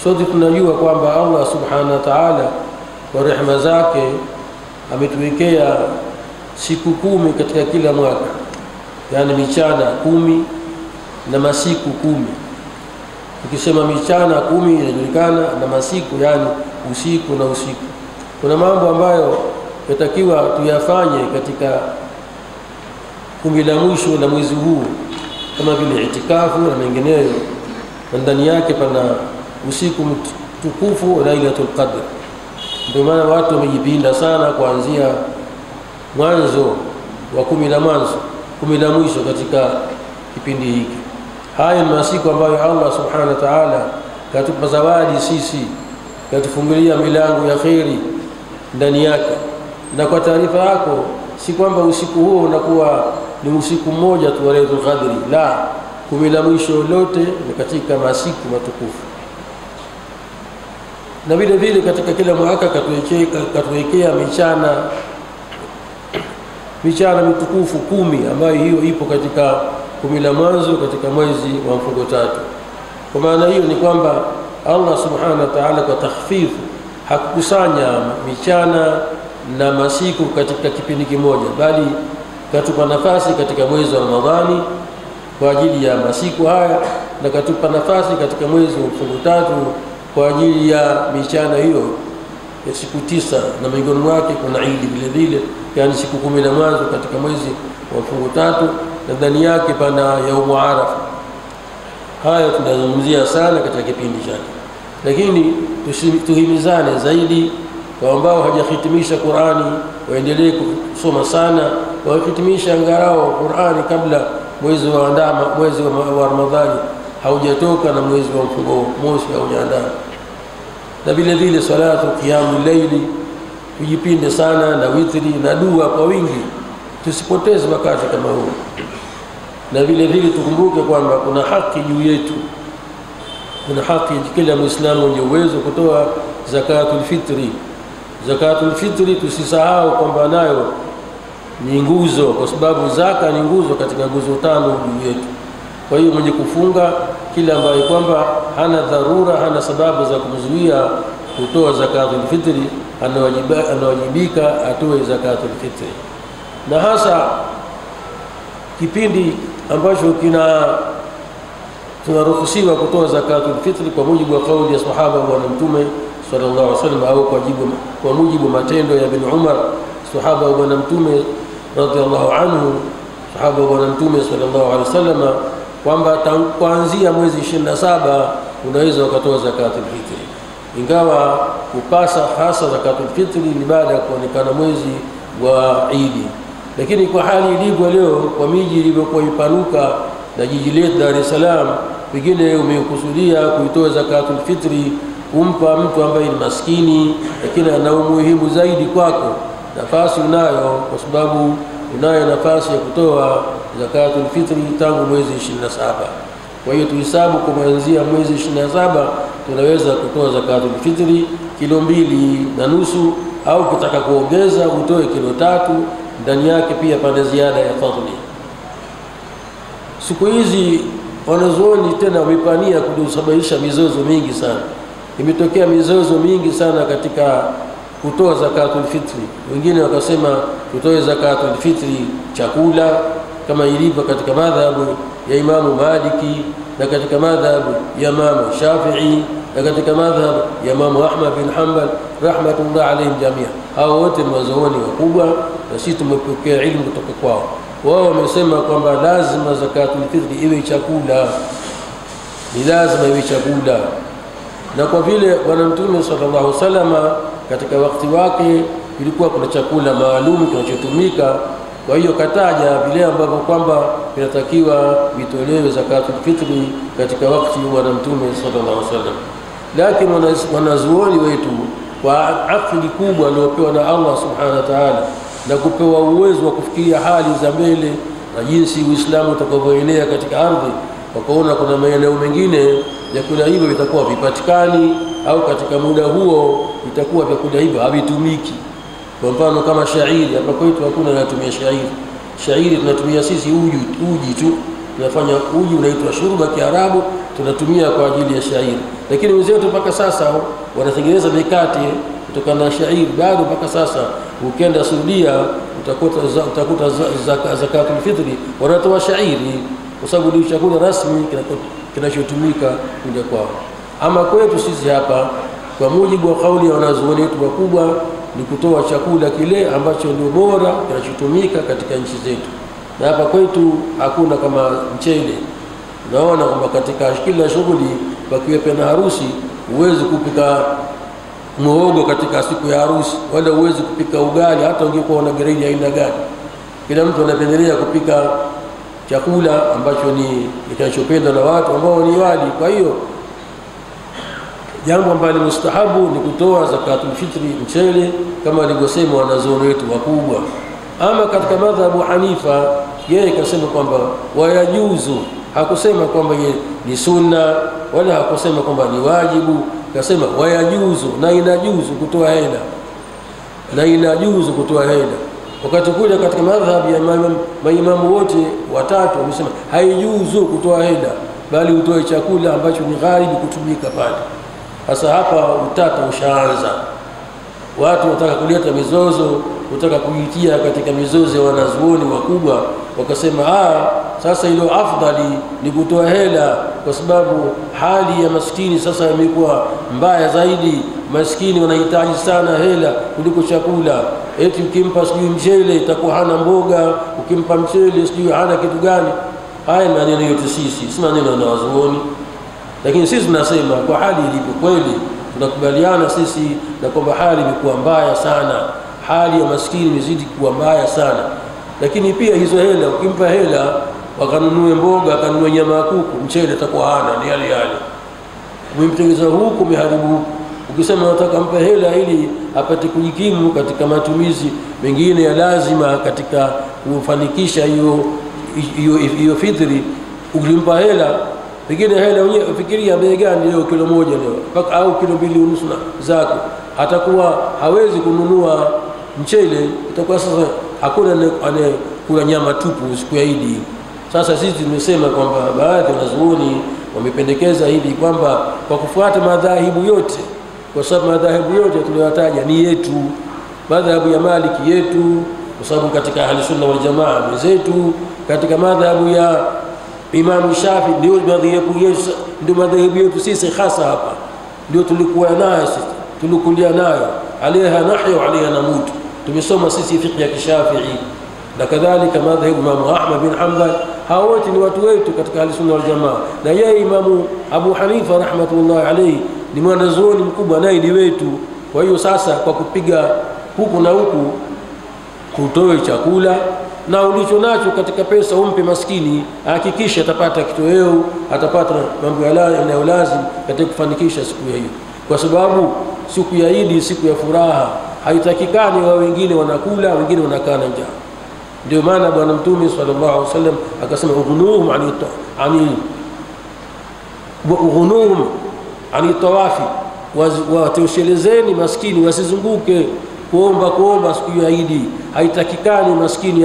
sote tunajua kwamba Allah subhanahu wa ta'ala kwa rehema zake ametuwekea siku 10 katika kila mwaka, yani michana 10 na masiku 10. Ukisema michana 10 inajulikana, na masiku yani usiku na usiku. Kuna mambo ambayo yatakiwa tuyafanye katika 10 la mwisho la mwezi huu, kama vile itikafu na mengineyo, na ndani yake pana usiku mtukufu wa Lailatul Qadr. Ndio maana watu wamejipinda sana kuanzia mwanzo wa 10 la mwisho katika kipindi hiki. Haya ni masiku ambayo Allah subhanahu wa ta'ala katupa zawadi sisi, katufungulia milango ya khairi ndani yake. Na kwa taarifa yako, si kwamba usiku huo unakuwa ni usiku mmoja tu wa Lailatul Qadri, la, 10 la mwisho lote ni katika masiku matukufu. Na vile vile katika kila mwaka katuwekea michana mitukufu 10 ambayo hiyo ipo katika 10 la mwanzo katika mwezi wa mfungo 3. Kwa maana hiyo ni kwamba Allah subhanahu wa ta'ala kwa takhfifu hakukusanya michana na masiku katika kipindi kimoja, bali katupa nafasi katika mwezi wa Ramadhani kwa ajili ya masiku haya, na katupa nafasi katika mwezi wa mfungo 3 kwa ajili ya michana hiyo ya siku 9, na miongoni mwake kuna Eid vile vile, yani siku 10 la mwanzo katika mwezi wa mfungo 3, na ndani yake pana Yaumu Arafa. Haya tunazungumzia sana katika kipindi chake, lakini tuhimizane zaidi kwa ambao hajahitimisha Qur'ani waendelee kusoma sana, wahitimisha angalau Qur'ani kabla mwezi wa Ramadhani haujatoka na mwezi wa mfungo mosi haujaandama. Na vile vile salatu qiyamul layli, tujipinde sana na witri na dua kwa wingi, tusipoteze wakati kama huu. Na vile vile tukumbuke kwamba kuna haki juu yetu, kuna haki kila Muislamu mwenye uwezo kutoa zakatul fitri. Zakatul fitri tusisahau kwamba nayo ni nguzo, kwa sababu zaka ni nguzo katika nguzo 5 juu yetu. Kwa hiyo mwenye kufunga, kila ambaye kwamba hana dharura, hana sababu za kumzuia kutoa zakatul fitri, anawajibika atoe zakatul fitri. Na hasa kipindi ambacho tunaruhusiwa kutoa zakatul fitri kwa mujibu wa kauli ya sahaba wa Mtume sallallahu alaihi wasallam, au kwa mujibu matendo ya Ibn Umar, sahaba wa Mtume radhiallahu anhu, sahaba wa Mtume sallallahu alaihi wasallam, kwamba kuanzia mwezi 27 unaweza ukatoa zakatul fitri, ingawa kupasa hasa zakatul fitri ni baada ya kuonekana mwezi wa Eid. Lakini kwa hali ilivyo leo, kwa miji ilivyokuwa ipanuka na jiji letu Dar es Salaam, pengine umekusudia kuitoa zakatul fitri kumpa mtu ambaye ni maskini, lakini ana umuhimu zaidi kwako, nafasi unayo, kwa sababu unayo nafasi ya kutoa zakatul fitri tangu mwezi 27. Kwa hiyo tuhesabu kuanzia mwezi 27 tunaweza kutoa zakatul fitri kilo 2.5, au ukitaka kuongeza utoe kilo 3, ndani yake pia pana ziada ya fadhili. Siku hizi wanazuoni tena wamepania kusababisha mizozo mingi sana. Imetokea mizozo mingi sana katika kutoa zakatul fitri. Wengine wakasema kutoa zakatul fitri chakula, kama ilivyo katika madhhabu ya Imamu Maliki, na katika madhhabu ya Imamu Shafi'i, na katika madhhabu ya Imamu Ahmad bin Hanbal rahmatullah alayhim jamia. Hao wote ni wazuoni wakubwa, na sisi tumepokea elimu kutoka kwao. Wao wamesema kwamba lazima zakatul fitri iwe chakula, ni lazima iwe chakula. Na kwa vile Bwana Mtume sallallahu alaihi wasallam katika wakati wake ilikuwa kuna chakula maalum kinachotumika, kwa hiyo kataja vile ambavyo kwamba inatakiwa vitolewe zakatul fitri katika wakati wa Bwana Mtume sallallahu alaihi wasallam. Lakini wanazuoni wetu kwa akili kubwa waliopewa na Allah subhanahu wa ta'ala, na kupewa uwezo wa kufikiria hali za mbele na jinsi Uislamu utakavyoenea katika ardhi, wakaona kuna maeneo mengine vyakula hivyo vitakuwa vipatikani, au katika muda huo itakuwa vyakula hivyo havitumiki. Kwa mfano kama shairi, hapa kwetu hakuna anatumia shairi. Shairi tunatumia sisi uji tu, tunafanya uji unaitwa shuruba Kiarabu, tunatumia kwa ajili ya shairi. Lakini wenzetu mpaka sasa wanatengeneza mikate kutokana na shairi. Bado mpaka sasa ukienda Saudia utakuta zakatul fitri wanatoa shairi, kwa sababu ni chakula rasmi kinachotumika kuja kwao. Ama kwetu sisi hapa, kwa mujibu wa kauli ya wanazuoni wetu wakubwa, ni kutoa chakula kile ambacho ndio bora kinachotumika katika nchi zetu. Na hapa kwetu hakuna kama mchele. Naona kwamba katika kila shughuli pakiwepo na harusi, huwezi kupika muhogo katika siku ya harusi, wala huwezi kupika ugali hata ungekuwa una grade aina gani. Kila mtu anapendelea kupika chakula ambacho ni kinachopendwa na watu ambao ni wali. Kwa hiyo jambo ambalo mustahabu ni kutoa zakatul fitri mchele, kama alivyosema wanazuoni wetu wakubwa. Ama katika madhhabu Hanifa, yeye kasema kwamba wayajuzu, hakusema kwamba ni sunna wala hakusema kwamba ni wajibu, kasema wayajuzu, na inajuzu kutoa hela, na inajuzu kutoa hela. Wakati kule katika madhhabu ya maimamu wote watatu wamesema haijuzu kutoa hela, bali utoe chakula ambacho ni ghalibu kutumika pale. Sasa hapa utata ushaanza, watu wataka kuleta mizozo, wataka kuitia katika mizozo ya wanazuoni wakubwa. Wakasema sasa ilo afdali ni kutoa hela, kwa sababu hali ya maskini sasa imekuwa mbaya zaidi. Maskini wanahitaji sana hela kuliko chakula. Eti ukimpa sijui mchele itakuwa hana mboga, ukimpa mchele sijui hana kitu gani. Haya maneno yote si maneno ya wanazuoni. Lakini sisi tunasema kwa hali ilivyo kweli, tunakubaliana sisi na kwamba hali imekuwa mbaya sana, hali ya maskini imezidi kuwa mbaya sana. Lakini pia hizo hela, ukimpa hela wakanunue mboga, akanunue nyama ya kuku, mchele atakuwa hana, ni yale yale. Umemtengeza huku umeharibu huku. Ukisema unataka mpe hela ili apate kujikimu katika matumizi mengine ya lazima katika kufanikisha hiyo fitri, ukimpa hela, pengine hela wenyewe ufikiria bei gani leo, kilo moja leo au kilo 2.5 zako, atakuwa hawezi kununua mchele, itakuwa sasa hakuna anayekula nyama tupu siku ya Idi. Sasa sisi tumesema kwamba baadhi ya wanazuoni wamependekeza hivi kwamba kwa kufuata madhahibu yote, kwa sababu madhahibu yote tuliyotaja ni yetu, madhahabu ya Maliki yetu, kwa sababu katika Ahli Sunna wal Jamaa ni zetu, katika madhahabu ya Imam Shafi ndio madhahabu yetu sisi hasa hapa, ndio tulikuwa nayo sisi, tulikulia nayo, alaiha nahya alaiha namut. Tumesoma sisi fiqh ya Kishafi'i, na kadhalika madhhabu Imam Ahmad bin Hanbal. Hao wote ni watu wetu katika Ahli Sunna wal Jamaa. Na yeye Imam Abu Hanifa rahmatullahi alayhi ni mwanazuoni mkubwa, naye ni wetu. Kwa hiyo sasa kwa kupiga huku na huku, kutoe chakula na ulicho nacho katika pesa umpe maskini, hakikisha atapata kitoweo, atapata mambo ya lazima katika kufanikisha siku hiyo, kwa sababu siku ya Idi, siku ya furaha, haitakikani wa wengine wanakula wengine wanakaa na njaa. Ndio maana Bwana Mtume sallallahu alaihi wasallam akasema ughnuhum ani tawafi, watoshelezeni maskini wasizunguke kuomba siku ya Idi. Haitakikani maskini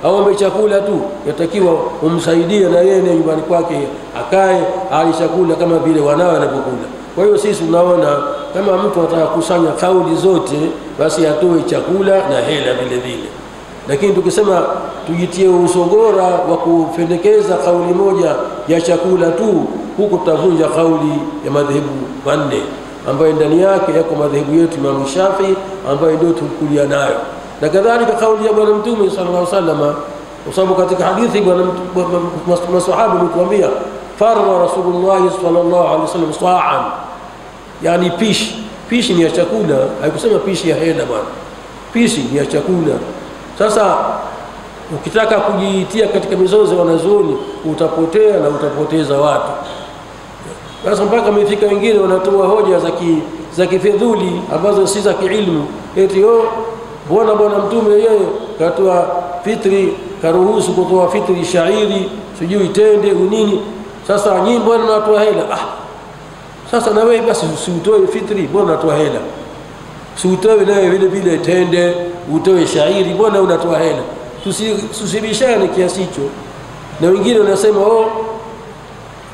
aombe chakula tu, yatakiwa umsaidie na yeye nyumbani kwake akae ali chakula kama vile wanawe wanapokula. Kwa hiyo sisi tunaona kama mtu anataka kusanya kauli zote, basi atoe chakula na hela vile vile. Lakini tukisema tujitie usogora wa kupendekeza kauli moja ya chakula tu, huko tutavunja kauli ya madhehebu manne ambayo ndani yake yako madhehebu yetu Imam Shafi ambayo ndio tulikulia nayo, na kadhalika kauli ya Bwana Mtume sallallahu alaihi wasallam, kwa sababu katika hadithi Bwana maswahaba wametuambia farwa Rasulullah sallallahu alaihi wasallam sa'an, yani pishi ni ya chakula. Haikusema pishi ya hela bwana, pishi ni ya chakula. Sasa ukitaka kujitia katika mizozo ya wanazuoni utapotea na utapoteza watu. Sasa mpaka umefika wengine wanatoa hoja za kifedhuli ambazo si za kiilmu, eti Bwana Mtume yeye katoa fitri, karuhusu kutoa fitri shairi, sijui tende unini. Sasa nyinyi bwana mnatoa hela. Sasa na wewe basi usiutoe fitri, bwana unatoa hela. Usiutoe naye vile vile tende, utoe shairi, bwana unatoa hela. Tusibishane kiasi hicho. Na wengine wanasema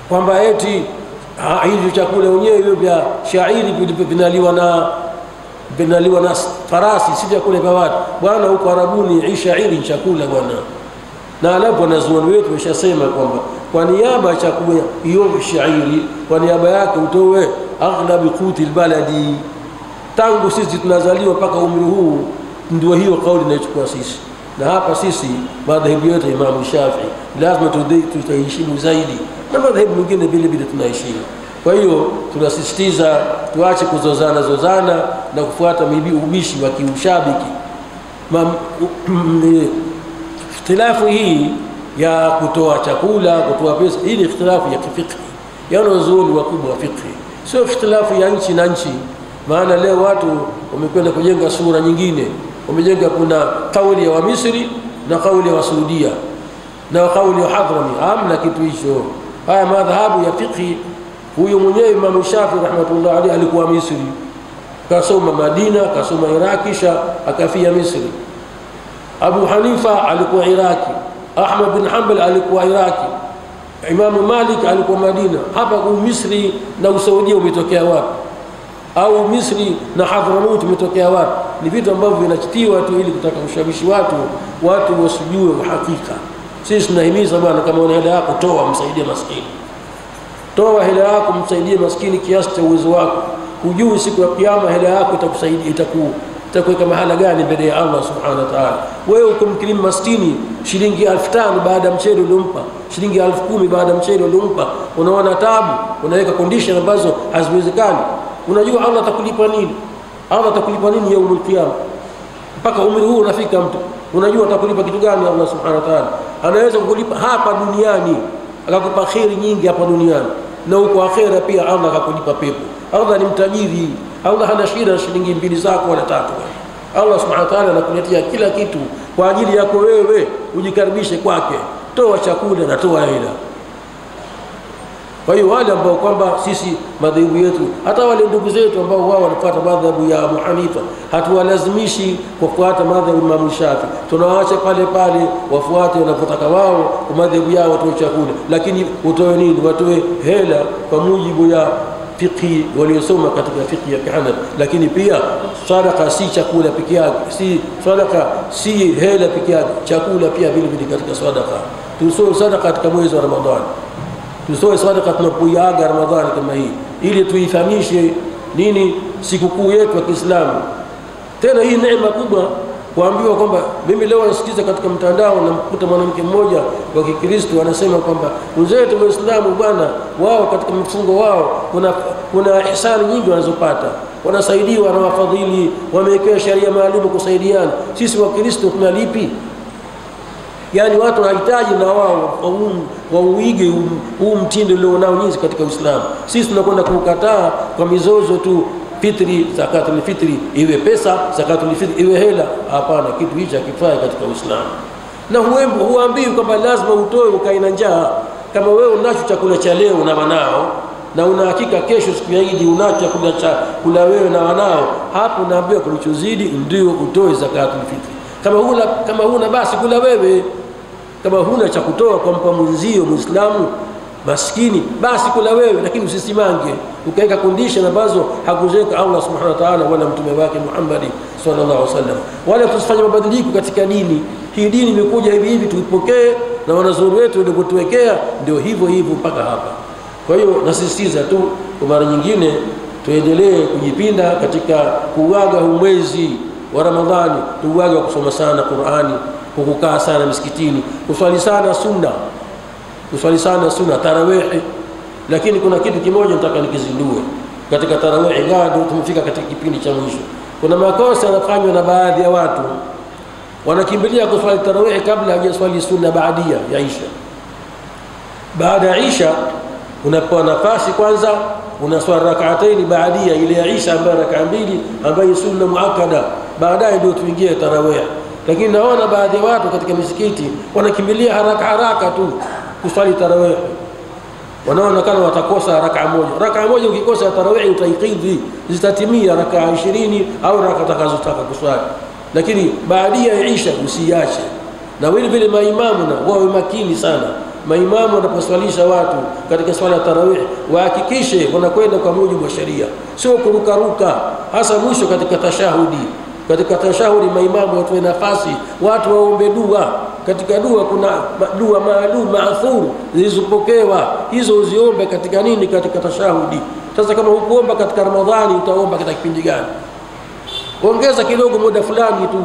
kwamba eti hivi chakula wenyewe hivyo vya shairi vinaliwa na farasi, si chakula vya watu bwana. Huko Arabuni shairi chakula bwana. Na alafu wanazuoni wetu wameshasema kwamba kwa niaba ya chakula hiyo shairi, kwa niaba yake utoe aghlabi quti albaladi. Tangu sisi tunazaliwa mpaka umri huu, ndio hiyo kauli inayochukua sisi. Na hapa sisi madhehebu yetu Imam Shafi'i lazima tutaheshimu zaidi, na madhehebu mengine vile vile tunaheshimu. Kwa hiyo tunasisitiza tuache kuzozana na kufuata ubishi wa kiushabiki. Ikhtilafu hii ya kutoa chakula, kutoa pesa, hii ni ikhtilafu ya kifikhi, yana wanazuoni wakubwa wa fikhi, sio ikhtilafu ya nchi na nchi. Maana leo watu wamekwenda kujenga sura nyingine, wamejenga kuna kauli ya Misri na kauli ya Saudia na kauli ya Hadrami. Hamna kitu hicho. Haya madhahabu ya fikhi, huyo mwenyewe Imam Shafi'i rahmatullah alayhi alikuwa Misri, kasoma Madina, kasoma Iraki, kisha akafia Misri. Abu Hanifa alikuwa Iraki, Ahmad bin Hanbal alikuwa Iraki, Imam Malik alikuwa Madina. Hapa kwa Misri na Saudia umetokea wapi? Au Misri na Hadramut umetokea wapi? Ni vitu ambavyo vinachitiwa tu ili kutaka kushawishi watu wasijue uhakika. Sisi tunahimiza bwana, kama una hela yako toa, msaidie maskini. Toa hela yako, msaidie maskini kiasi cha uwezo wako. Hujui siku ya kiyama hela yako itakusaidia, itakuweka mahala gani mbele ya Allah subhanahu wa ta'ala. Wewe ukimkirimu maskini shilingi 1500 baada ya mchele uliompa, shilingi 10,000 baada ya mchele uliompa, unaona taabu, unaweka condition ambazo haziwezekani. Unajua Allah atakulipa nini? Allah atakulipa nini yaumul qiyama? Mpaka umri huu unafika mtu, unajua atakulipa kitu gani Allah subhanahu wa ta'ala? Anaweza kukulipa hapa duniani, akakupa khairi nyingi hapa duniani, na huko akhera pia Allah akakulipa pepo. Allah ni mtajiri, Allah hana shida shilingi 2 zako wala 3. Allah subhanahu wa ta'ala anakuletea kila kitu kwa ajili yako wewe, ujikaribishe kwake. Toa chakula na toa hela. Kwa hiyo wale ambao kwamba sisi madhehebu yetu, hata wale ndugu zetu ambao wao wanafuata madhehebu ya Abu Hanifa, hatuwalazimishi kufuata madhehebu ya Imam Shafi'i. Tunawaacha pale pale wafuate wanapotaka wao kwa madhehebu yao, watoe chakula. Lakini utoe nini? Watoe hela kwa mujibu ya fiqhi waliosoma katika fiqhi ya Hanafi. Lakini pia sadaqa si chakula peke yake, si sadaqa si hela peke yake, chakula pia vile vile katika sadaqa. Tusoe sadaqa katika mwezi wa Ramadhani, tusoe sadaqa tunapoiaga Ramadhani kama hii, ili tuifahamishe nini sikukuu yetu ya Kiislamu. Tena hii neema kubwa kuambiwa kwamba mimi leo nasikiza katika mtandao na mkuta mwanamke mmoja wa Kikristo anasema kwamba wenzetu Waislamu bwana, wao katika mfungo wao kuna ihsani nyingi wanazopata, wanasaidiwa na wafadhili, wamewekewa sheria maalum kusaidiana. Sisi wa Kristo tunalipi? Yani watu wanahitaji na wao wauige huu mtindo leo nao nyinyi katika Uislamu. Sisi tunakwenda kukataa kwa mizozo tu, fitri, zakatul fitri iwe pesa, zakatul fitri iwe hela. Hapana, kitu hicho hakifai katika Uislamu. Na huambii kwamba lazima utoe ukae na njaa. Kama wewe unacho chakula cha leo na wanao, na una hakika kesho siku ya Eid unacho chakula cha kula wewe na wanao, hapo naambiwa kilichozidi ndio utoe zakatul fitri. Kama huna basi kula wewe. Kama huna cha kutoa kwa mpa mwenzio Muislamu maskini, basi kula wewe, lakini usisimange ukaweka condition ambazo hakuziweka Allah subhanahu wa ta'ala wala mtume wake Muhammad sallallahu alaihi wasallam. Wala tusifanye mabadiliko katika dini hii. Dini imekuja hivi hivi, tuipokee, na wanazuoni wetu ndio kutuwekea ndio hivyo hivyo mpaka hapa. Kwa hiyo nasisitiza tu kwa mara nyingine tuendelee kujipinda katika kuuaga mwezi wa Ramadhani, tuuaga kusoma sana Qur'ani, kukaa sana msikitini, kuswali sana sunna, tarawih. Lakini kuna kitu kimoja nataka nikizindue katika tarawih, gado tumefika katika kipindi cha mwisho. Kuna makosa yanafanywa na baadhi ya watu, wanakimbilia kuswali tarawih kabla hajaswali sunna baadia ya Isha. Baada ya Isha unapewa nafasi kwanza unaswali rak'atayn baadia ile ya Isha ambayo rak'a 2 ambayo sunna muakkada, baadaye ndio tuingie tarawih. Lakini naona baadhi ya watu katika misikiti wanakimbilia haraka tu kuswali tarawih. Wanaona kana watakosa rak'a moja ukikosa tarawih utaikidhi, zitatimia rak'a 20 au rak'a utakazotaka kuswali. Lakini baadia ya Isha usiache. Na vile vile maimamu na wawe makini sana maimamu wanaposwalisha watu katika swala ya tarawih wahakikishe wanakwenda kwa mujibu wa sheria, sio kurukaruka, hasa mwisho katika tashahudi. Katika tashahudi maimamu watoe nafasi watu waombe dua. Katika dua kuna dua maalum maathur zilizopokewa, hizo uziombe katika nini? Katika tashahudi. Sasa kama hukuomba katika Ramadhani, utaomba katika kipindi gani? Ongeza kidogo muda fulani tu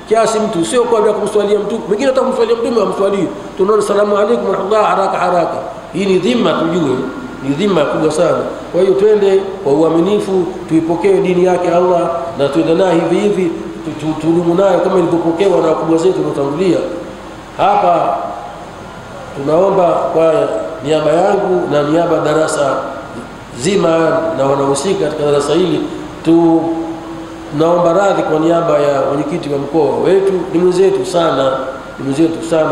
kiasi, mtu sio kwa kumswalia mtu mwingine, hata kumswalia mtume amswali tunaona salamu alaykum wa rahmatullah haraka. Hii ni dhima, tujue ni dhima kubwa sana. Kwa hiyo twende kwa uaminifu, tuipokee dini yake Allah na tuende nayo hivi hivi, tudumu nayo kama ilivyopokewa na wakubwa zetu waliotangulia. Hapa tunaomba kwa niaba yangu na niaba darasa zima na wanahusika katika darasa hili, naomba radhi kwa niaba ya mwenyekiti wa mkoa wetu. Ni mwenzetu sana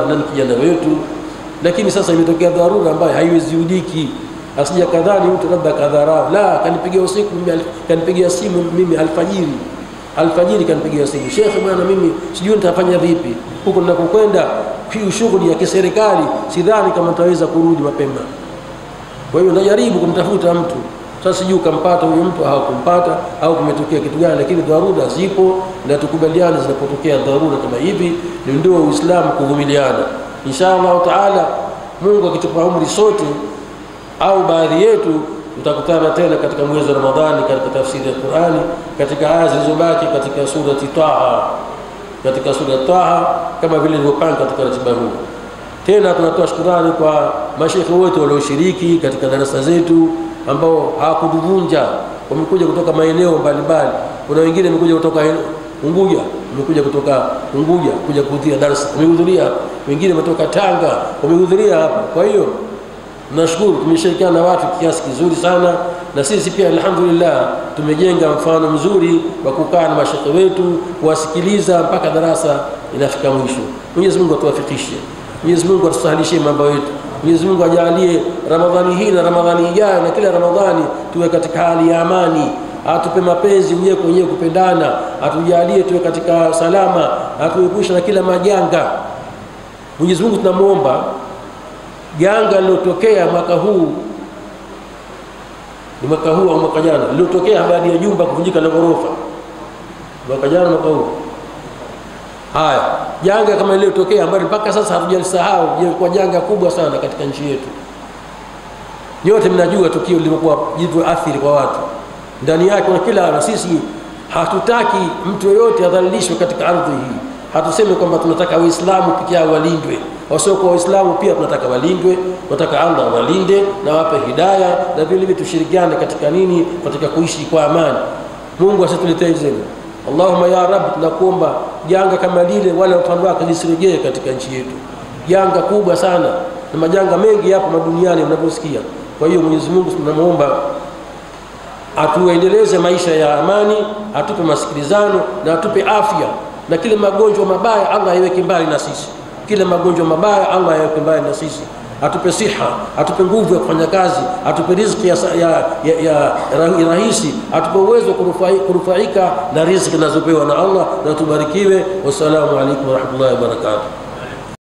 na ni kijana wetu, lakini sasa imetokea dharura ambayo haiweziudiki. Asija kadhani mtu labda kadharau, la, kanipigia usiku mimi, kanipigia simu mimi alfajiri kanipigia simu, Sheikh bwana, mimi sijui nitafanya vipi huko ninakokwenda, hii shughuli ya kiserikali sidhani kama nitaweza kurudi mapema. Kwa hiyo najaribu kumtafuta mtu. Sasa sijui kampata huyo mtu au kumpata au kumetokea kitu gani, lakini dharura zipo na tukubaliane zinapotokea dharura kama hivi. Ndio Uislamu, kuvumiliana. Inshallah taala, Mungu akitupa umri sote au baadhi yetu, tutakutana tena katika mwezi wa Ramadhani katika tafsiri ya Qur'ani, katika aya zilizobaki katika surati Taha, kama vile nilivyopanga katika ratiba huu. Tena tunatoa shukrani kwa mashaikh wote walioshiriki katika darasa zetu ambao hawakuduvunja, wamekuja kutoka maeneo mbalimbali. Kuna wengine wamekuja kutoka Unguja, kuja kuhudhuria darasa, wamehudhuria. Wengine wametoka Tanga, wamehudhuria hapa. Kwa hiyo tunashukuru, tumeshirikiana na watu kiasi kizuri sana, na sisi pia alhamdulillah tumejenga mfano mzuri wa kukaa na mashaikh wetu, kuwasikiliza mpaka darasa inafika mwisho. Mwenyezi Mungu atuwafikishe, Mwenyezi Mungu atusahilishe mambo yetu, Mwenyezi Mungu ajalie Ramadhani hii na Ramadhani ijayo na kila Ramadhani tuwe katika hali ya amani, atupe mapenzi mwenyewe kwa mwenyewe, kupendana, atujalie tuwe katika salama, atuepushe na kila majanga. Mwenyezi Mungu tunamuomba, janga lilotokea mwaka huu, ni mwaka huu au mwaka jana, lilotokea habari ya jumba kuvunjika na ghorofa, mwaka jana mwaka huu. Haya janga kama ile iliyotokea ambayo mpaka sasa hatujalisahau, kwa janga kubwa sana katika nchi yetu. Nyote mnajua tukio lilikuwa jitu athiri kwa watu ndani yake, na kila na sisi hatutaki mtu yoyote adhalilishwe katika ardhi hii. Hatuseme kwamba tunataka Waislamu pekee yao walindwe, wasio Waislamu pia tunataka walindwe. Tunataka Allah walinde na wape hidayah, na vile vile tushirikiane katika nini, katika kuishi kwa amani. Mungu asituletee zile. Allahumma ya Rabb, tunakuomba janga kama lile wala mfano wake lisirejee katika nchi yetu. Janga kubwa sana, na majanga mengi hapo duniani mnaposikia. Kwa hiyo Mwenyezi Mungu tunamuomba atuendeleze maisha ya amani, atupe masikilizano na atupe afya, na kile magonjwa mabaya Allah aiweke mbali na sisi. Kile magonjwa mabaya Allah aiweke mbali na sisi. Atupe siha, atupe nguvu ya kufanya kazi, atupe riziki ya rahisi, atupe uwezo kunufaika na riziki zinazopewa na Allah, na tubarikiwe. Wassalamu alaykum wa rahmatullahi wa barakatuh.